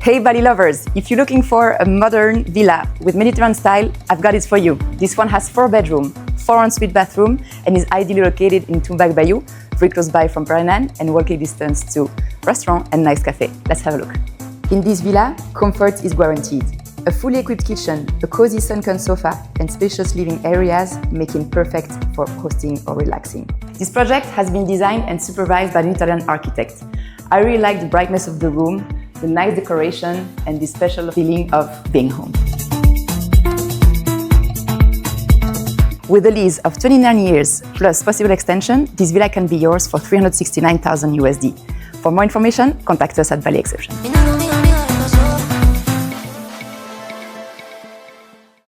Hey Bali lovers, if you're looking for a modern villa with Mediterranean style, I've got it for you. This one has 4 bedrooms, 4 ensuite bathrooms, and is ideally located in Tumbak Bayuh, very close by from Pererenan and walking distance to restaurant and nice cafe. Let's have a look. In this villa, comfort is guaranteed. A fully equipped kitchen, a cozy sunken sofa, and spacious living areas make it perfect for hosting or relaxing. This project has been designed and supervised by an Italian architect. I really like the brightness of the room, the nice decoration, and the special feeling of being home. With a lease of 29 years plus possible extension, this villa can be yours for $369,000 USD. For more information, contact us at 𝐕𝐈𝐋𝐿.